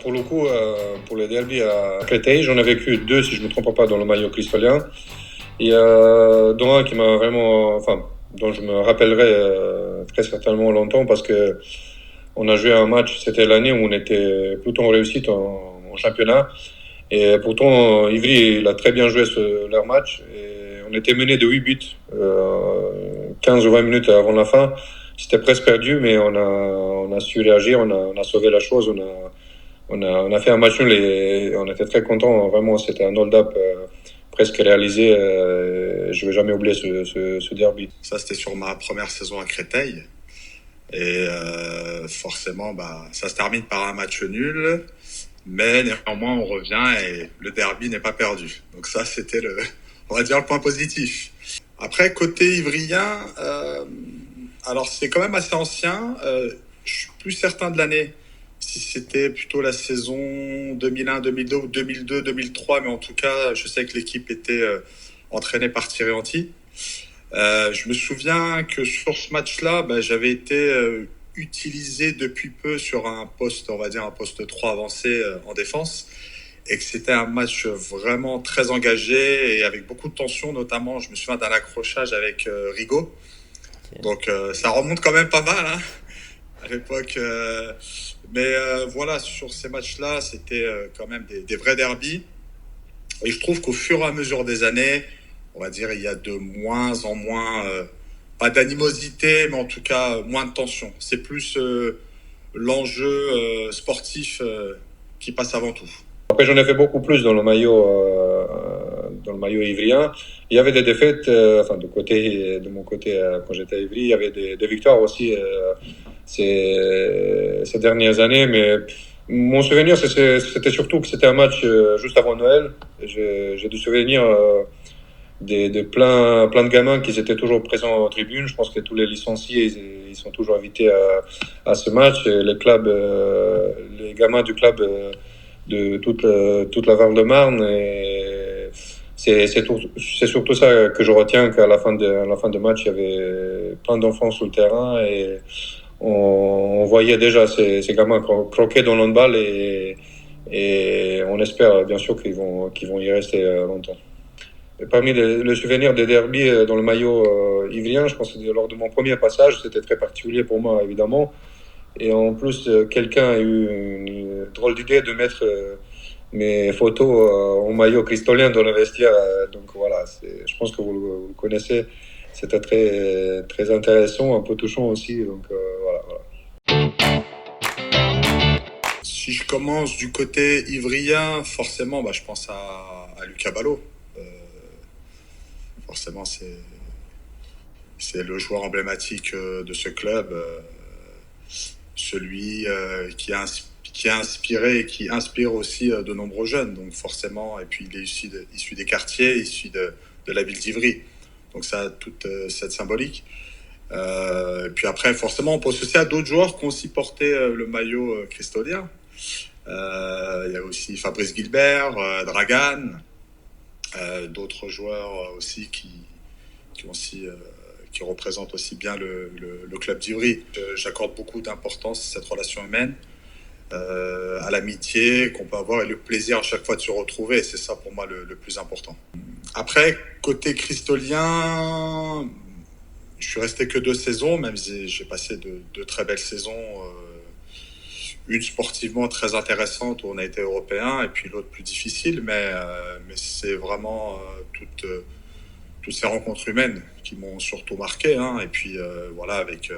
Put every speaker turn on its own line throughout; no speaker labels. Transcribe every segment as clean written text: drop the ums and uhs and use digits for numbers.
pour le coup, pour les derbies à Créteil, j'en ai vécu deux, si je ne me trompe pas, dans le maillot cristolien. Et dont un qui m'a vraiment, enfin, dont je me rappellerai très certainement longtemps parce que on a joué un match, c'était l'année où on était plutôt en réussite en championnat. Et pourtant, Ivry, il a très bien joué leur match. Et on était mené de 8 buts, 15 ou 20 minutes avant la fin. C'était presque perdu, mais on a su réagir, on a sauvé la chose, on a fait un match nul et on était très contents. Vraiment, c'était un hold-up presque réalisé. Je ne vais jamais oublier ce derby.
Ça, c'était sur ma première saison à Créteil. Et forcément, ça se termine par un match nul. Mais néanmoins, on revient et le derby n'est pas perdu. Donc ça, c'était on va dire, le point positif. Après, côté ivrien, alors c'est quand même assez ancien. Je suis plus certain de l'année, si c'était plutôt la saison 2001-2002 ou 2002-2003. Mais en tout cas, je sais que l'équipe était entraînée par Thierry Henty. Je me souviens que sur ce match-là, j'avais été utilisé depuis peu sur un poste, on va dire un poste 3 avancé en défense, et que c'était un match vraiment très engagé et avec beaucoup de tension, notamment, je me souviens d'un accrochage avec Rigaud. Okay. Donc ça remonte quand même pas mal hein, à l'époque. Mais voilà, sur ces matchs-là, c'était quand même des vrais derbys. Et je trouve qu'au fur et à mesure des années, on va dire, il y a de moins en moins, pas d'animosité, mais en tout cas, moins de tension. C'est plus l'enjeu sportif qui passe avant tout.
Après, j'en ai fait beaucoup plus dans le maillot ivrien. Il y avait des défaites, de mon côté, quand j'étais à Ivry, il y avait des victoires aussi ces dernières années, mais mon souvenir, c'était surtout que c'était un match juste avant Noël. J'ai du souvenir de plein de gamins qui étaient toujours présents en tribune. Je pense que tous les licenciés, ils sont toujours invités à ce match. Et les clubs, les gamins du club de toute la Val-de-Marne. Et c'est surtout ça que je retiens, qu'à la fin de match, il y avait plein d'enfants sur le terrain et on voyait déjà ces gamins croquer dans l'handball et on espère bien sûr qu'ils vont y rester longtemps. Et parmi les souvenirs des derbies dans le maillot ivrien, je pense que lors de mon premier passage, c'était très particulier pour moi évidemment. Et en plus, quelqu'un a eu une drôle d'idée de mettre mes photos en maillot cristolien dans le vestiaire. Donc voilà, je pense que vous le connaissez. C'était très intéressant, un peu touchant aussi. Donc voilà.
Si je commence du côté ivrien, forcément, je pense à Lucas Ballot. Forcément, c'est le joueur emblématique de ce club. Celui qui a inspiré et qui inspire aussi de nombreux jeunes. Donc forcément, et puis il est issu des quartiers, issu de la ville d'Ivry. Donc ça a toute cette symbolique. Et puis après, forcément, on pense aussi à d'autres joueurs qui ont aussi porté le maillot cristolien. Il y a aussi Fabrice Gilbert, Dragan, d'autres joueurs aussi qui représentent aussi bien le club d'Ivry. J'accorde beaucoup d'importance à cette relation humaine, à l'amitié qu'on peut avoir et le plaisir à chaque fois de se retrouver. Et c'est ça pour moi le plus important. Après, côté cristolien, je suis resté que 2 saisons, même si j'ai passé de très belles saisons. Une sportivement très intéressante où on a été européen et puis l'autre plus difficile, mais c'est vraiment toutes ces rencontres humaines qui m'ont surtout marqué, hein. Et puis voilà, avec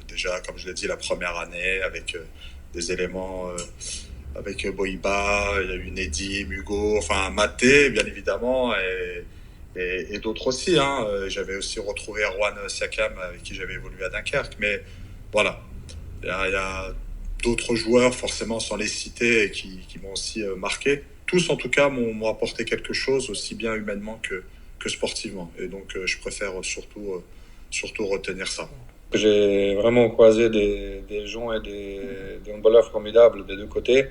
déjà, comme je l'ai dit, la première année, avec des éléments, avec Boïba, il y a eu Nedim, Hugo, enfin Maté, bien évidemment, et d'autres aussi, hein. J'avais aussi retrouvé Erwan Siakam, avec qui j'avais évolué à Dunkerque, mais voilà, il y a d'autres joueurs, forcément, sans les citer, et qui m'ont aussi marqué. Tous, en tout cas, m'ont apporté quelque chose, aussi bien humainement que sportivement. Et donc, je préfère surtout retenir ça.
J'ai vraiment croisé des gens et des handballeurs formidables des deux côtés.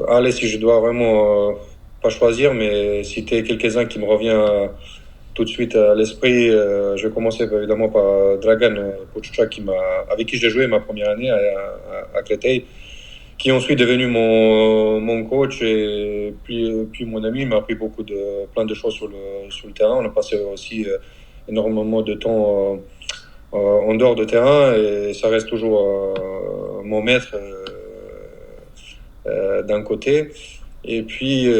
Allez, si je dois vraiment pas choisir, mais citer quelques-uns qui me reviennent tout de suite à l'esprit, je vais commencer évidemment par Dragan Pochucha, avec qui j'ai joué ma première année à Créteil, qui est ensuite devenu mon coach et puis mon ami. Il m'a appris plein de choses sur le terrain. On a passé aussi énormément de temps en dehors de terrain et ça reste toujours mon maître d'un côté. Et puis,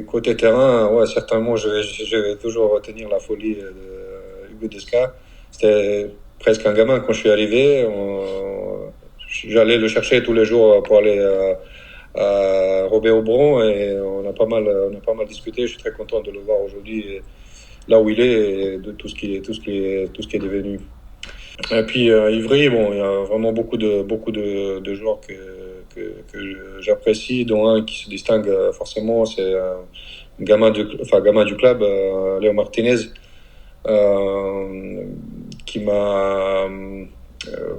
côté terrain, ouais, certainement, je vais toujours retenir la folie de Hugo Desca. C'était presque un gamin quand je suis arrivé. J'allais le chercher tous les jours pour aller à Robert-Aubron et on a pas mal discuté. Je suis très content de le voir aujourd'hui là où il est et de tout ce qui est devenu. Et puis Ivry, bon, il y a vraiment beaucoup de joueurs que j'apprécie, dont un qui se distingue forcément, c'est gamin du club, Léo Martinez, euh, qui m'a euh,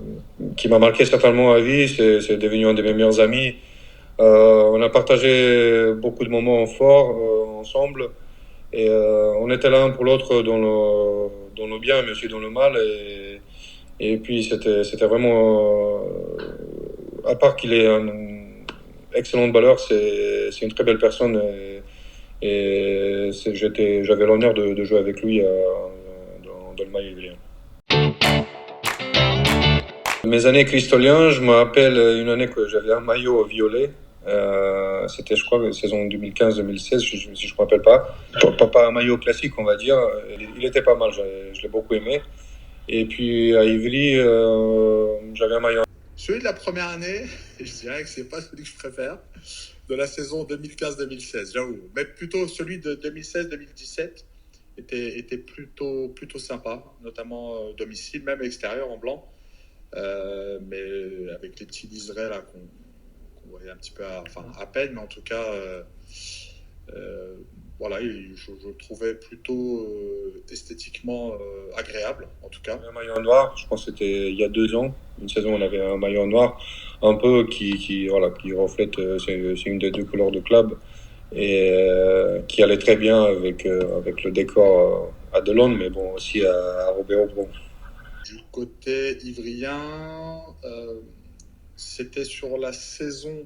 qui m'a marqué certainement à vie. C'est devenu un de mes meilleurs amis. On a partagé beaucoup de moments forts ensemble. Et on était l'un pour l'autre dans le bien, mais aussi dans le mal. Et puis, c'était vraiment. À part qu'il est un excellent balleur, c'est une très belle personne. J'avais l'honneur de jouer avec lui dans le maillot ivrien. Mes années cristoliens, je me rappelle une année que j'avais un maillot violet. C'était, je crois, la saison 2015-2016, si je ne me rappelle pas. Pas un maillot classique, on va dire. Il était pas mal, je l'ai beaucoup aimé. Et puis à Ivry, j'avais un maillot.
Celui de la première année, je dirais que c'est pas celui que je préfère, de la saison 2015-2016, j'avoue. Mais plutôt celui de 2016-2017 était plutôt sympa, notamment domicile, même extérieur en blanc. Mais avec les petits liserés là qu'on voyait un petit peu à peine, mais en tout cas, voilà, je le trouvais plutôt esthétiquement agréable, en tout cas.
Un maillot noir, je pense que c'était il y a 2 ans. Une saison, on avait un maillot noir, un peu voilà, qui reflète, c'est une des deux couleurs de club, et qui allait très bien avec le décor à Delon, mais bon, aussi à Robert. Bon.
Du côté ivrien, c'était sur la saison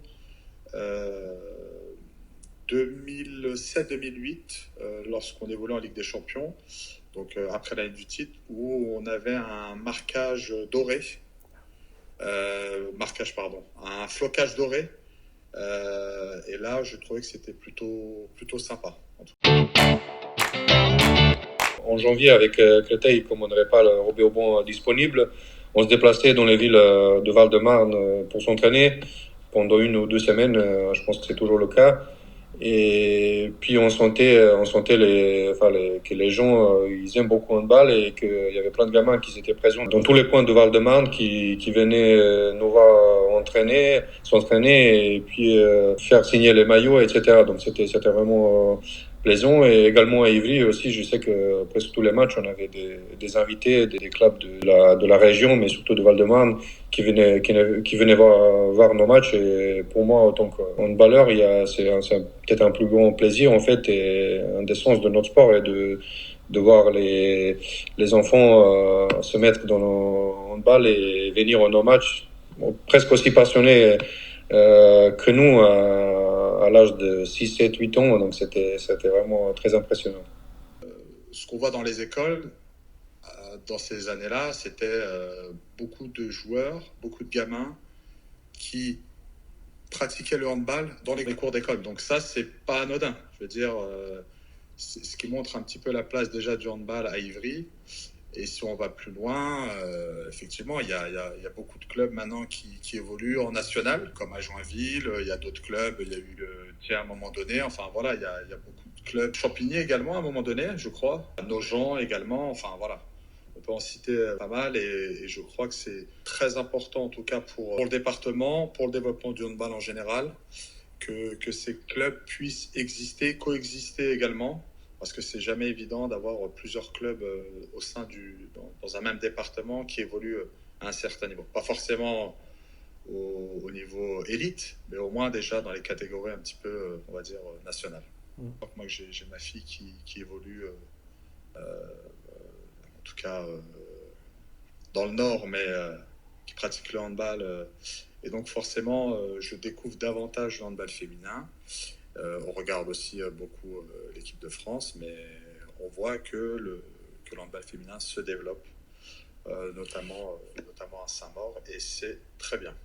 2007-2008, lorsqu'on évoluait en Ligue des Champions, donc après l'année du titre, où on avait un marquage doré, un flocage doré. Et là, je trouvais que c'était plutôt sympa. En tout cas.
En janvier, avec Créteil, comme on n'avait pas le Robert Aubon disponible, on se déplaçait dans les villes de Val-de-Marne pour s'entraîner pendant 1 ou 2 semaines. Je pense que c'est toujours le cas. Et puis on sentait que les gens ils aiment beaucoup le handball et qu'il y avait plein de gamins qui étaient présents dans tous les coins de Val-de-Marne qui venaient nous voir s'entraîner et puis faire signer les maillots, etc. Donc c'était vraiment plaisant. Et également à Ivry aussi, je sais que presque tous les matchs, on avait des invités, des clubs de la région, mais surtout de Val-de-Marne, qui venaient voir nos matchs. Et pour moi, en tant qu'handballeur, c'est peut-être un plus grand plaisir, en fait, et un des sens de notre sport, et de voir les enfants se mettre dans le handball et venir à nos matchs, presque aussi passionnés que nous à l'âge de 6, 7, 8 ans. Donc c'était vraiment très impressionnant.
Ce qu'on voit dans les écoles, dans ces années-là, c'était beaucoup de joueurs, beaucoup de gamins qui pratiquaient le handball dans les cours d'école. Donc ça, c'est pas anodin. Je veux dire, c'est ce qui montre un petit peu la place déjà du handball à Ivry. Et si on va plus loin, effectivement, il y a beaucoup de clubs maintenant qui évoluent en national, comme à Joinville. Il y a d'autres clubs, il y a eu le Thiers à un moment donné. Enfin voilà, il y a beaucoup de clubs. Champigny également à un moment donné, je crois. Nogent également. Enfin voilà, on peut en citer pas mal. Et je crois que c'est très important, en tout cas pour le département, pour le développement du handball en général, que ces clubs puissent exister, coexister également. Parce que c'est jamais évident d'avoir plusieurs clubs au sein dans un même département qui évoluent à un certain niveau. Pas forcément au niveau élite, mais au moins déjà dans les catégories un petit peu, on va dire, nationales. Donc moi, j'ai ma fille qui évolue, en tout cas dans le Nord, mais qui pratique le handball Et donc forcément, je découvre davantage le handball féminin. On regarde aussi beaucoup l'équipe de France, mais on voit que le handball féminin se développe, notamment à Saint-Maur, et c'est très bien.